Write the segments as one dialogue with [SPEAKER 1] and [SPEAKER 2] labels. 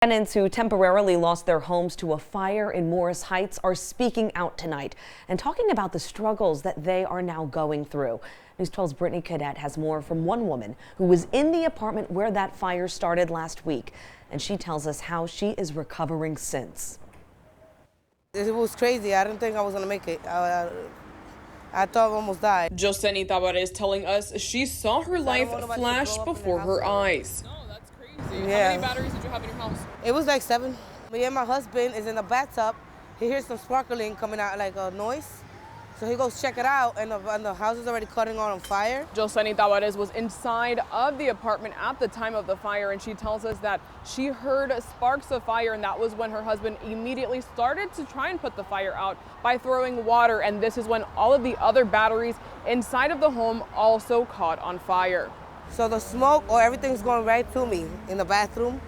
[SPEAKER 1] Tenants who temporarily lost their homes to a fire in Morris Heights are speaking out tonight and talking about the struggles that they are now going through. News 12's Brittany Cadet has more from one woman who was in the apartment where that fire started last week, and she tells us how she is recovering since.
[SPEAKER 2] It was crazy. I didn't think I was going to make it. I thought I almost died.
[SPEAKER 3] Joseni Tabarez telling us she saw her life flash before her eyes.
[SPEAKER 2] Yeah.
[SPEAKER 3] How many batteries did you have in your house?
[SPEAKER 2] It was like 7. Me and my husband is in the bathtub. He hears some sparkling coming out, like a noise. So he goes check it out, and the house is already cutting on fire.
[SPEAKER 3] Joseni Tabarez was inside of the apartment at the time of the fire, and she tells us that she heard sparks of fire, and that was when her husband immediately started to try and put the fire out by throwing water, and this is when all of the other batteries inside of the home also caught on fire.
[SPEAKER 2] So the smoke or everything's going right to me in the bathroom.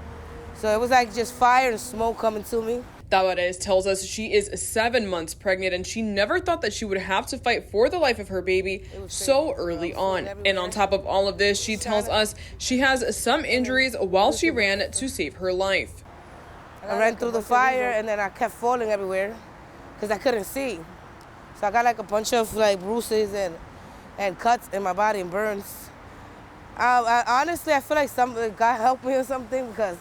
[SPEAKER 2] So it was like just fire and smoke coming to me.
[SPEAKER 3] Tabarez tells us she is 7 months pregnant and she never thought that she would have to fight for the life of her baby so early on. And on top of all of this, she tells us she has some injuries while she ran to save her life.
[SPEAKER 2] I ran through the fire and then I kept falling everywhere because I couldn't see. So I got like a bunch of like bruises and cuts in my body and burns. Honestly, I feel like God helped me or something, because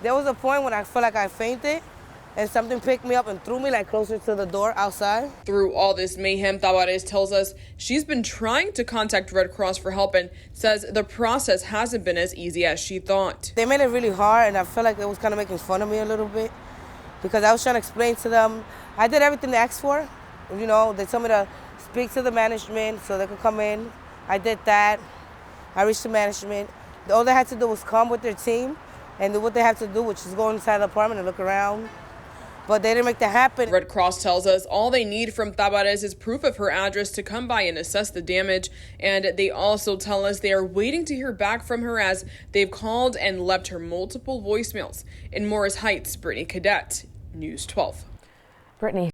[SPEAKER 2] there was a point when I felt like I fainted and something picked me up and threw me like closer to the door outside.
[SPEAKER 3] Through all this mayhem, Tabarez tells us she's been trying to contact Red Cross for help and says the process hasn't been as easy as she thought.
[SPEAKER 2] They made it really hard, and I feel like it was kind of making fun of me a little bit, because I was trying to explain to them. I did everything they asked for. You know, they told me to speak to the management so they could come in. I did that. I reached the management. All they had to do was come with their team and do what they have to do, which is go inside the apartment and look around. But they didn't make that happen.
[SPEAKER 3] Red Cross tells us all they need from Tabarez is proof of her address to come by and assess the damage. And they also tell us they are waiting to hear back from her, as they've called and left her multiple voicemails. In Morris Heights, Brittany Cadet, News 12.
[SPEAKER 1] Brittany.